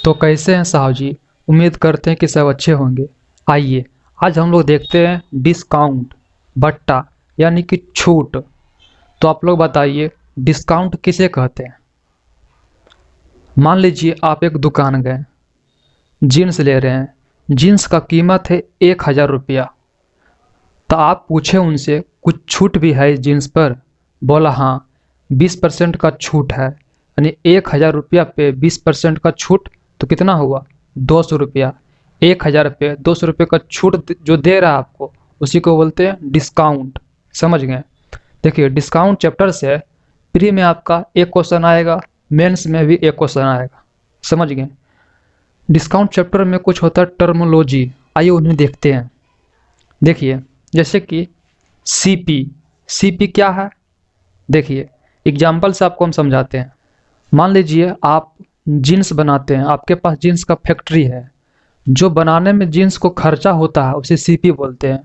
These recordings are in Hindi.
तो कैसे हैं साहब जी। उम्मीद करते हैं कि सब अच्छे होंगे। आइए आज हम लोग देखते हैं डिस्काउंट बट्टा यानी कि छूट। तो आप लोग बताइए डिस्काउंट किसे कहते हैं। मान लीजिए आप एक दुकान गए, जीन्स ले रहे हैं, जीन्स का कीमत है 1,000 रुपया। तो आप पूछे उनसे कुछ छूट भी है इस जीन्स पर। बोला हाँ 20% का छूट है, यानी 1,000 रुपया पे 20% का छूट तो कितना हुआ 200 रुपया। 1,000 पे 200 रुपये का छूट जो दे रहा है आपको उसी को बोलते हैं डिस्काउंट। समझ गए। देखिए डिस्काउंट चैप्टर से प्री में आपका एक क्वेश्चन आएगा, मेंस में भी एक क्वेश्चन आएगा। समझ गए। डिस्काउंट चैप्टर में कुछ होता है टर्मोलॉजी, आइए उन्हें देखते हैं। देखिए जैसे कि सीपी क्या है। देखिए एग्जाम्पल से आपको हम समझाते हैं। मान लीजिए आप जीन्स बनाते हैं, आपके पास जीन्स का फैक्ट्री है। जो बनाने में जीन्स को खर्चा होता है उसे सीपी बोलते हैं।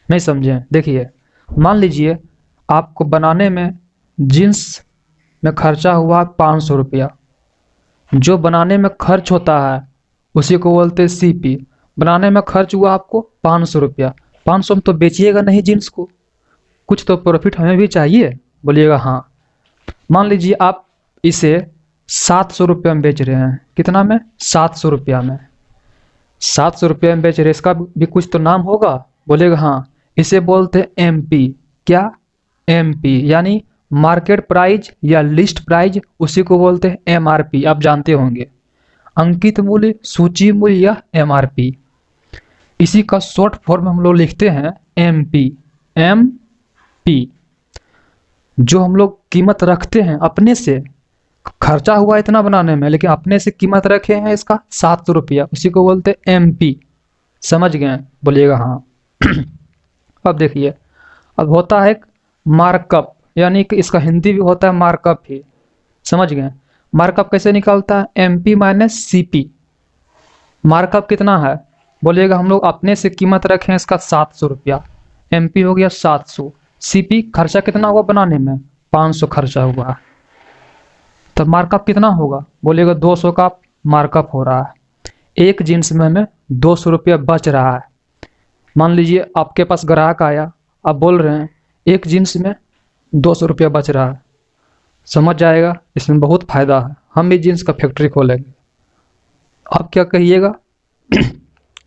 नहीं समझे। देखिए मान लीजिए आपको बनाने में जीन्स में खर्चा हुआ 500 रुपया। जो बनाने में खर्च होता है उसी को बोलते हैं सीपी। बनाने में खर्च हुआ आपको 500 रुपया। 500 में तो बेचिएगा नहीं जीन्स को, कुछ तो प्रॉफिट हमें भी चाहिए। बोलिएगा हाँ। मान लीजिए आप इसे 700 रुपये में बेच रहे हैं। कितना में 700 रुपया में। 700 रुपये में बेच रहे, इसका भी कुछ तो नाम होगा। बोलेगा हाँ। इसे बोलते हैं एमपी। क्या एमपी यानी मार्केट प्राइस या लिस्ट प्राइस, उसी को बोलते हैं एमआरपी। आप जानते होंगे अंकित मूल्य, सूची मूल्य या एमआरपी। इसी का शॉर्ट फॉर्म हम लोग लिखते हैं एमपी। एमपी जो हम लोग कीमत रखते हैं अपने से, खर्चा हुआ इतना बनाने में लेकिन अपने से कीमत रखे हैं इसका 700 रुपया, उसी को बोलते हैं एमपी। समझ गए। बोलिएगा हाँ। अब देखिए अब होता है मार्कअप, यानी कि इसका हिंदी भी होता है मार्कअप ही। समझ गए। मार्कअप कैसे निकलता है एमपी माइनस सीपी। मार्कअप कितना है। बोलिएगा हम लोग अपने से कीमत रखे हैं इसका 700 रुपया, एमपी हो गया 700। सीपी खर्चा कितना हुआ बनाने में 500 खर्चा हुआ, तो मार्कअप कितना होगा। बोलिएगा 200 का मार्कअप हो रहा है। एक जीन्स में हमें 200 रुपया बच रहा है। मान लीजिए आपके पास ग्राहक आया, आप बोल रहे हैं एक जीन्स में 200 रुपया बच रहा है। समझ जाएगा इसमें बहुत फायदा है, हम भी जीन्स का फैक्ट्री खोलेंगे। आप क्या कहिएगा।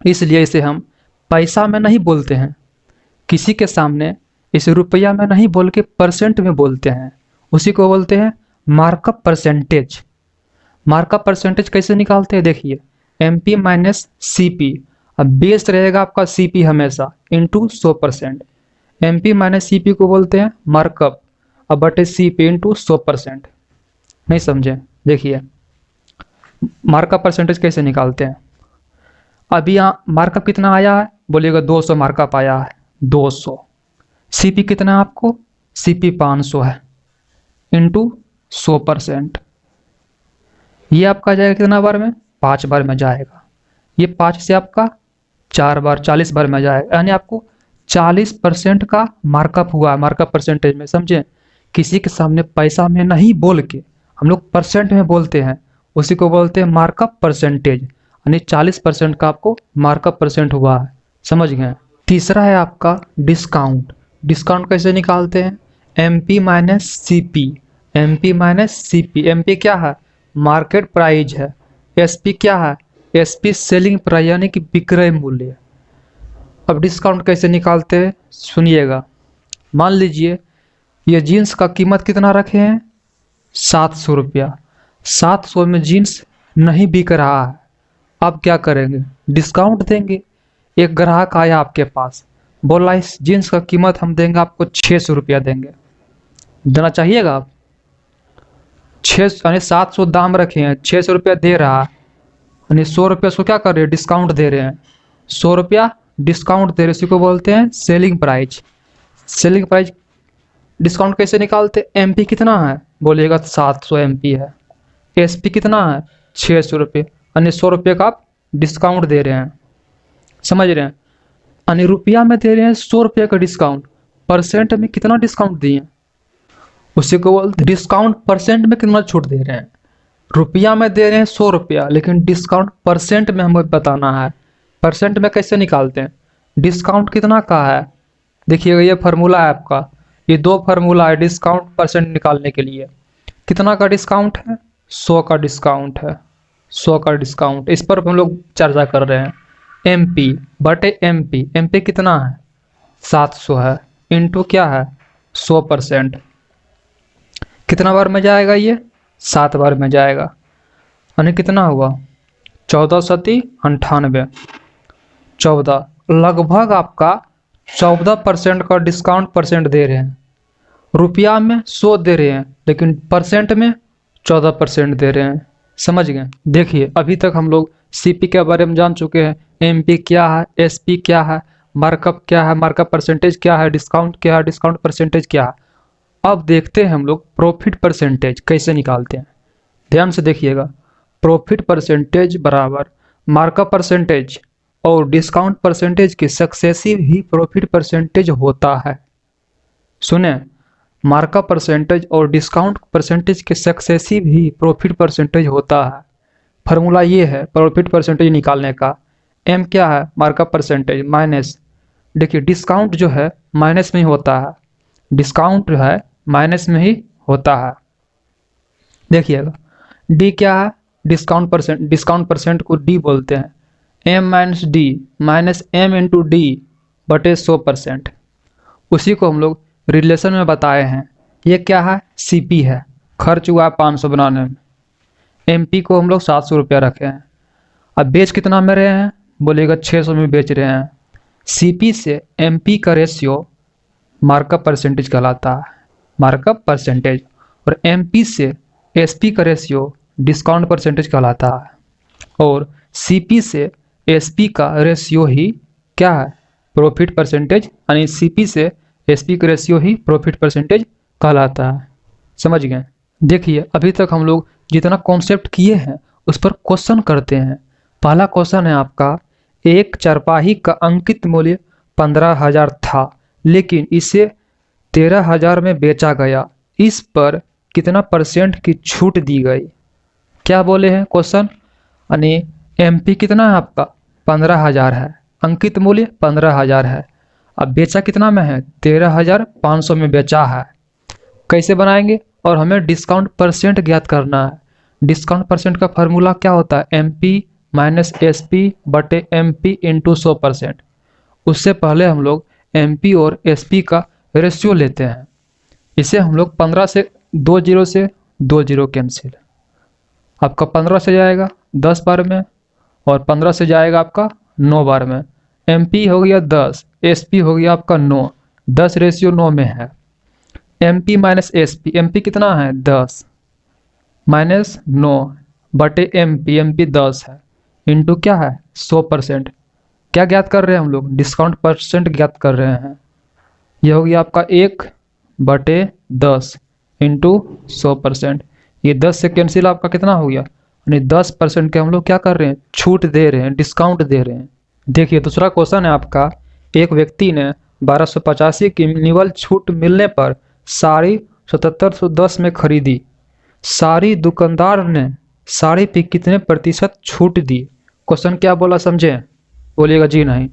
इसलिए इसे हम पैसा में नहीं बोलते हैं, किसी के सामने इसे रुपया में नहीं बोल के परसेंट में बोलते हैं। उसी को बोलते हैं मार्कअप परसेंटेज। मार्कअप परसेंटेज कैसे निकालते हैं। देखिए एमपी माइनस सीपी। अब बेस रहेगा आपका सीपी हमेशा इंटू 100%। एमपी माइनस सीपी को बोलते हैं मार्कअप, अब बटे सीपी इंटू 100%। नहीं समझे। देखिए मार्कअप परसेंटेज कैसे निकालते हैं। अभी यहाँ मार्कअप कितना आया है। बोलिएगा 200 मार्कअप आया है। 200 सीपी कितना है आपको, सीपी 500 है इंटू 100%। ये आपका जाएगा कितना बार में 5 बार में जाएगा। ये 5 से आपका 4 बार 40 बार में जाएगा, यानी आपको 40% का मार्कअप हुआ मार्कअप परसेंटेज में। समझे। किसी के सामने पैसा में नहीं बोल के हम लोग परसेंट में बोलते हैं, उसी को बोलते हैं मार्कअप परसेंटेज। यानी 40% का आपको मार्कअप परसेंट हुआ है। समझ गए। तीसरा है आपका डिस्काउंट। डिस्काउंट कैसे निकालते हैं MP minus CP. MP minus CP. MP क्या है मार्केट प्राइस है। एसपी क्या है एसपी सेलिंग प्राइस यानी कि विक्रय मूल्य। अब डिस्काउंट कैसे निकालते हैं सुनिएगा। मान लीजिए ये जीन्स का कीमत कितना रखे हैं 700 रुपया। 700 में जीन्स नहीं बिक रहा है। अब क्या करेंगे डिस्काउंट देंगे। एक ग्राहक आया आपके पास, बोला इस जीन्स का कीमत हम देंगे आपको 600 रुपया देंगे। देना चाहिएगा आप। 6 यानी 700 दाम रखे हैं, 600 रुपया दे रहा है, यानी 100 रुपया उसको क्या कर रहे हैं डिस्काउंट दे रहे हैं। 100 रुपया डिस्काउंट दे रहे, इसी को बोलते हैं selling price. Selling price discount कैसे निकालते हैं एमपी कितना है। बोलिएगा 700 एमपी है। एसपी कितना है 600 रुपये, यानी 100 रुपये का आप डिस्काउंट दे रहे हैं। समझ रहे हैं। यानी रुपया में दे रहे हैं 100 रुपये का डिस्काउंट, परसेंट में कितना डिस्काउंट दिए उसी को बोलते डिस्काउंट परसेंट में कितना छूट दे रहे हैं। रुपया में दे रहे हैं 100 रुपया, लेकिन डिस्काउंट परसेंट में हमें बताना है। परसेंट में कैसे निकालते हैं? डिस्काउंट कितना का है, देखिएगा ये फार्मूला है आपका, ये दो फार्मूला है डिस्काउंट परसेंट निकालने के लिए। कितना का डिस्काउंट है? 100 का डिस्काउंट है, 100 का डिस्काउंट, इस पर हम लोग चर्चा कर रहे हैं। MP बटे MP, MP कितना है? 700 है, इंटू क्या है? 100%। कितना बार में जाएगा ये? 7 बार में जाएगा, यानी कितना हुआ? 14 सती 98, 14, लगभग आपका 14% का डिस्काउंट परसेंट दे रहे हैं। रुपया में 100 दे रहे हैं, लेकिन परसेंट में 14% दे रहे हैं। समझ गए? देखिए अभी तक हम लोग CP के बारे में जान चुके हैं, MP क्या है, SP क्या है, मार्कअप क्या है, मार्कअप परसेंटेज क्या है, डिस्काउंट क्या है, डिस्काउंट परसेंटेज क्या है। अब देखते हैं हम लोग प्रॉफिट परसेंटेज कैसे निकालते हैं। ध्यान से देखिएगा, प्रॉफिट परसेंटेज बराबर मार्कअप परसेंटेज और डिस्काउंट परसेंटेज की सक्सेसिव ही प्रॉफिट परसेंटेज होता है। सुने, मार्कअप परसेंटेज और डिस्काउंट परसेंटेज के सक्सेसिव ही प्रॉफिट परसेंटेज होता है। फार्मूला ये है प्रॉफिट परसेंटेज निकालने का। M क्या है? मार्कअप परसेंटेज माइनस, देखिए डिस्काउंट जो है माइनस में ही होता है, डिस्काउंट जो है माइनस में ही होता है। देखिएगा D क्या है? डिस्काउंट परसेंट, डिस्काउंट परसेंट को D बोलते हैं। M minus D minus M into D बटे 100%। उसी को हम लोग रिलेशन में बताए हैं। ये क्या है? CP है, खर्च हुआ 500 बनाने में। MP को हम लोग 700 रुपया रखे हैं। अब बेच कितना में रहे हैं? बोलेगा 600 में बेच रहे हैं। CP से MP का रेशियो मार्कअप परसेंटेज कहलाता है, मार्कअप परसेंटेज, और MP से SP का रेशियो डिस्काउंट परसेंटेज कहलाता है, और CP से SP का रेशियो ही क्या है? प्रॉफिट परसेंटेज, यानी CP से SP का रेशियो ही प्रॉफिट परसेंटेज कहलाता है। समझ गए? देखिए अभी तक हम लोग जितना कॉन्सेप्ट किए हैं उस पर क्वेश्चन करते हैं। पहला क्वेश्चन है आपका, एक चारपाही का अंकित मूल्य 15,000 था, लेकिन इसे 13,000 में बेचा गया, इस पर कितना परसेंट की छूट दी गई? क्या बोले हैं क्वेश्चन, यानी MP कितना है आपका? 15,000 है, अंकित मूल्य 15,000 है, अब बेचा कितना में है? 13,500 में बेचा है। कैसे बनाएंगे? और हमें डिस्काउंट परसेंट ज्ञात करना है। डिस्काउंट परसेंट का फार्मूला क्या होता है? MP माइनस SP बटे MP इंटू 100%। उससे पहले हम लोग MP और SP का रेशियो लेते हैं। इसे हम लोग 15 से 2 जीरो से 2 जीरो कैंसिल, आपका 15 से जाएगा 10 बार में, और 15 से जाएगा आपका 9 बार में। MP हो गया 10, SP हो गया आपका 9, 10 रेशियो 9 में है। MP माइनस SP, MP कितना है? 10 माइनस 9 बटे MP, MP 10 है, इंटू क्या है? 100%। क्या ज्ञात कर रहे हैं हम लोग? डिस्काउंट परसेंट ज्ञात कर रहे हैं। यह हो गया आपका 1 बटे 10 इंटू 100%। ये 10 से कैंसिल, आपका कितना हो गया? यानी 10% के हम लोग क्या कर रहे हैं? छूट दे रहे हैं, डिस्काउंट दे रहे हैं। देखिए दूसरा क्वेश्चन है आपका, एक व्यक्ति ने 1285 की निवल छूट मिलने पर साड़ी 7710 में खरीदी। साड़ी दुकानदार ने साड़ी पे कितने प्रतिशत छूट दी? क्वेश्चन क्या बोला समझे? बोलिएगा जी नहीं।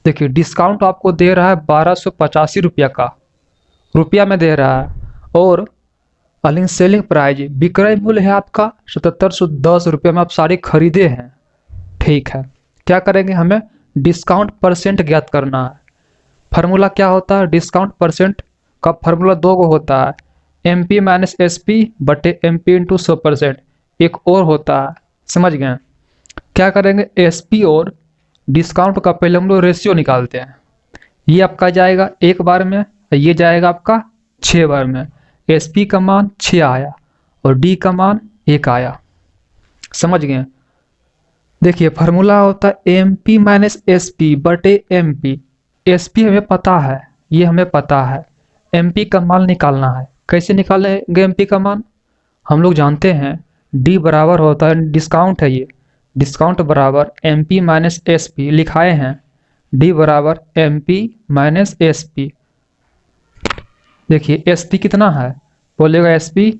देखिए डिस्काउंट आपको दे रहा है 1285 रुपया का, रुपया में दे रहा है, और अलिंग सेलिंग प्राइज विक्रय मूल्य है आपका 7710 रुपये में आप साड़ी खरीदे हैं। ठीक है, क्या करेंगे? हमें डिस्काउंट परसेंट ज्ञात करना है। फार्मूला क्या होता है? डिस्काउंट परसेंट का फार्मूला दो को होता है, MP माइनस SP बटे MP इंटू 100%। एक और होता है, समझ गए? क्या करेंगे? SP और डिस्काउंट का पहले हम लोग रेशियो निकालते हैं। ये आपका जाएगा 1 बार में, ये जाएगा आपका 6 बार में। SP का मान 6 आया और D का मान 1 आया। समझ गए? देखिए फार्मूला होता है MP माइनस SP बटे MP। SP हमें पता है, ये हमें पता है। MP का मान निकालना है। कैसे निकालेंगे MP का मान? हम लोग जानते हैं D बराबर होता है, डिस्काउंट है ये, डिस्काउंट बराबर MP माइनस SP लिखाए हैं। D बराबर MP माइनस SP। देखिए SP कितना है? बोलेगा SP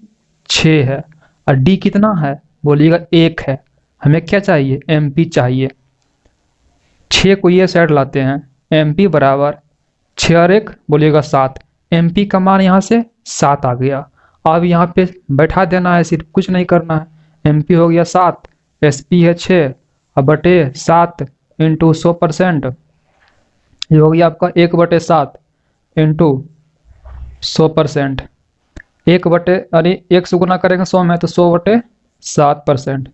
6 है, और D कितना है? बोलिएगा 1 है। हमें क्या चाहिए, MP चाहिए। 6 को ये साइड लाते हैं, MP बराबर 6 और 1 बोलिएगा 7। MP का मान यहाँ से 7 आ गया। अब यहाँ पे बैठा देना है, सिर्फ कुछ नहीं करना है। MP हो गया 7, SP है 6 और बटे 7 इंटू 100%, ये हो गया आपका 1/7 इंटू 100%। 1 से गुना करेंगे 100 में तो 100/7%।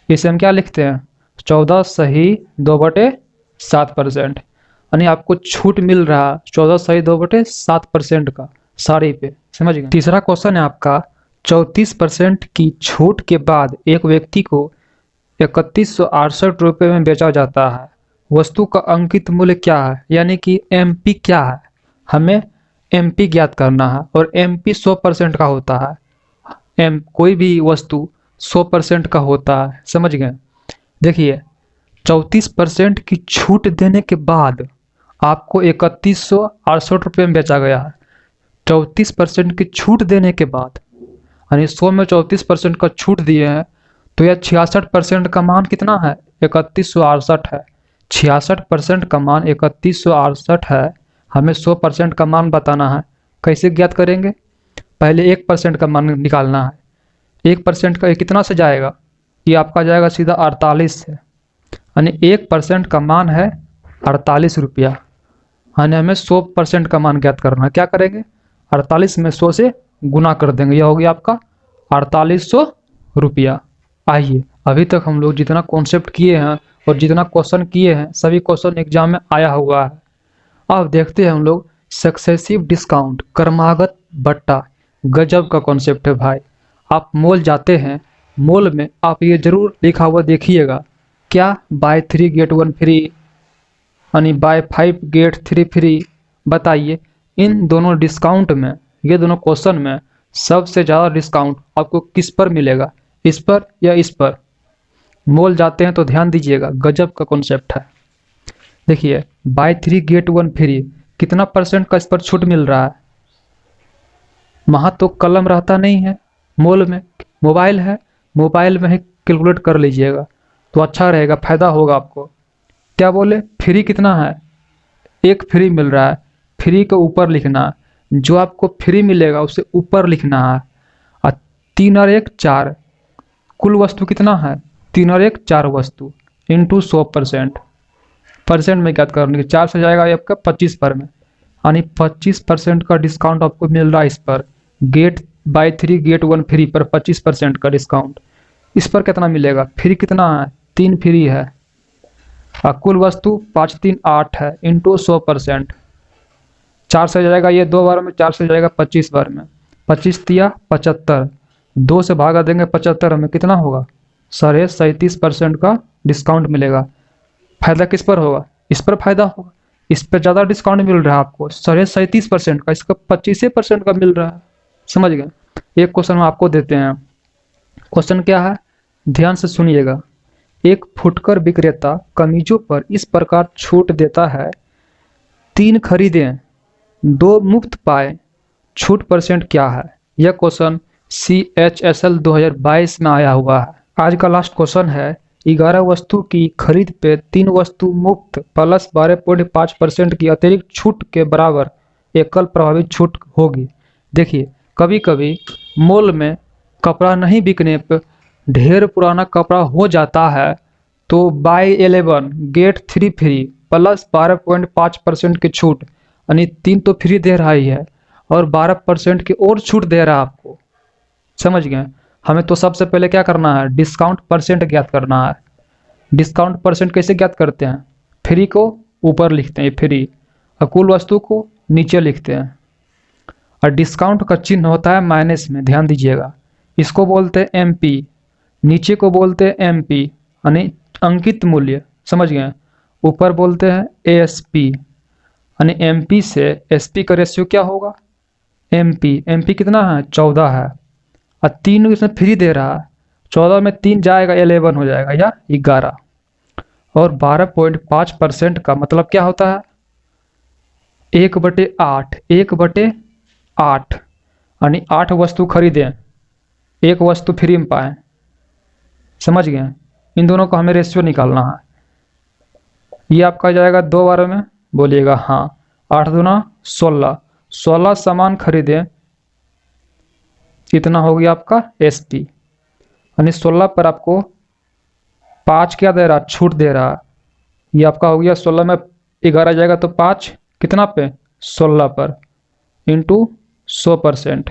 इसे हम क्या लिखते हैं, 14 सही 2/7%। यानी आपको छूट मिल रहा 14 सही 2/7% का साड़ी पे, समझ गए। तीसरा क्वेश्चन है आपका, 34% की छूट के बाद एक व्यक्ति को 3168 रुपये में बेचा जाता है। वस्तु का अंकित मूल्य क्या है, यानी कि MP क्या है। हमें MP ज्ञात करना है और MP 100% का होता है। कोई भी वस्तु 100% का होता है, समझ गए। देखिए 34% की छूट देने के बाद आपको 3168 रुपये में बेचा गया है। 34% की छूट देने के बाद, यानी 100 में 34% का छूट दिए हैं, तो यह 66% का मान कितना है, 3168 है। 66% का मान 3168 है। हमें 100% का मान बताना है। कैसे ज्ञात करेंगे, पहले 1% का मान निकालना है। 1% का कितना से जाएगा, ये आपका जाएगा सीधा 48 से, यानी 1% का मान है 48 रुपया। यानी हमें 100% का मान ज्ञात करना है। क्या करेंगे, 48 में 100 से गुना कर देंगे, यह हो गया आपका 4800 रुपया। आइए, अभी तक हम लोग जितना कॉन्सेप्ट किए हैं और जितना क्वेश्चन किए हैं, सभी क्वेश्चन एग्जाम में आया हुआ है। अब देखते हैं हम लोग सक्सेसिव डिस्काउंट, क्रमागत बट्टा। गजब का कॉन्सेप्ट है भाई। आप मॉल जाते हैं, मॉल में आप ये जरूर लिखा हुआ देखिएगा, क्या बाय 3 गेट 1 फ्री, यानी बाय 5 गेट 3 फ्री। बताइए इन दोनों डिस्काउंट में, ये दोनों क्वेश्चन में सबसे ज़्यादा डिस्काउंट आपको किस पर मिलेगा, इस पर या इस पर। मॉल जाते हैं तो ध्यान दीजिएगा, गजब का कॉन्सेप्ट है। देखिए बाय 3 गेट 1 फ्री, कितना % का इस पर छूट मिल रहा है। वहाँ तो कलम रहता नहीं है, मॉल में मोबाइल है, मोबाइल में ही कैलकुलेट कर लीजिएगा तो अच्छा रहेगा, फायदा होगा आपको। क्या बोले, फ्री कितना है, 1 फ्री मिल रहा है। फ्री के ऊपर लिखना है, जो आपको फ्री मिलेगा उसे ऊपर लिखना है। और 3 और 1 4, कुल वस्तु कितना है, 3 और 1 4 वस्तु इंटू 100%। परसेंट में ज्ञात करने के 4 से जाएगा ये आपका 25 पर में, यानी 25% का डिस्काउंट आपको मिल रहा है इस पर। गेट बाय 3 गेट 1 फ्री पर 25% का डिस्काउंट। इस पर कितना मिलेगा, फ्री कितना है, 3 फ्री है। और कुल वस्तु 5 3 8 है इंटू 100%। 4 से जाएगा ये 2 बार में, 4 से जाएगा 25 बार में। 25 दिया 75, 2 से भागा देंगे 75 में, कितना होगा, 37% का डिस्काउंट मिलेगा। फायदा किस पर होगा, इस पर फायदा होगा। इस पर ज़्यादा डिस्काउंट मिल रहा है आपको 37% का, इसका 25% का मिल रहा है, समझ गए। एक क्वेश्चन हम आपको देते हैं। क्वेश्चन क्या है, ध्यान से सुनिएगा। एक फुटकर विक्रेता कमीजों पर इस प्रकार छूट देता है, 3 खरीदें 2 मुफ्त पाए, छूट % क्या है। यह क्वेश्चन CHSL 2022 में आया हुआ है। आज का लास्ट क्वेश्चन है, 11 वस्तु की खरीद पे 3 वस्तु मुफ्त प्लस 12.5% की अतिरिक्त छूट के बराबर एकल प्रभावित छूट होगी। देखिए कभी कभी मॉल में कपड़ा नहीं बिकने पर ढेर पुराना कपड़ा हो जाता है, तो बाय 11 गेट 3 फ्री प्लस 12.5% की छूट, यानी 3 तो फ्री दे रहा ही है और 12% की और छूट दे रहा है आपको, समझ गए। हमें तो सबसे पहले क्या करना है, डिस्काउंट % ज्ञात करना है। डिस्काउंट % कैसे ज्ञात करते हैं, फ्री को ऊपर लिखते हैं फ्री और कुल वस्तु को नीचे लिखते हैं। और डिस्काउंट का चिन्ह होता है माइनस में, ध्यान दीजिएगा। इसको बोलते हैं MP, नीचे को बोलते हैं MP यानी अंकित मूल्य, समझ गए। ऊपर बोलते हैं ASP, यानी MP से SP का रेशियो क्या होगा, MP कितना है, 14 है। और 3 इसमें फ्री दे रहा है, 14 में 3 जाएगा 11 हो जाएगा या 11। और 12.5% का मतलब क्या होता है, 1/8, 1/8, यानी 8 वस्तु खरीदें 1 वस्तु फ्री में पाएँ। समझ गए? इन दोनों को हमें रेशियो निकालना है। ये आपका जाएगा 2 बार में, बोलिएगा हाँ। 8 दूना 16, 16 सामान खरीदे, इतना हो गया आपका SP। यानी 16 पर आपको 5 क्या दे रहा, छूट दे रहा। ये आपका हो गया 16 में 11 जाएगा तो 5 कितना पे, 16 पर इंटू 100%।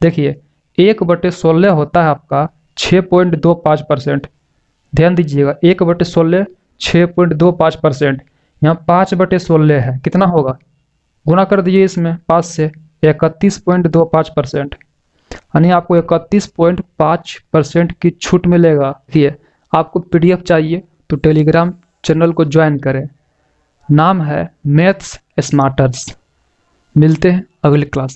देखिए 1/16 होता है आपका 6.25%। ध्यान दीजिएगा 1/16 6.25%। यहाँ 5/16 है, कितना होगा, गुना कर दीजिए इसमें 5 से, 31.25%। यानी आपको 31.5% की छूट मिलेगा। देखिए आपको PDF चाहिए तो टेलीग्राम चैनल को ज्वाइन करें, नाम है मैथ्स स्मार्टर्स। मिलते हैं अगली क्लास।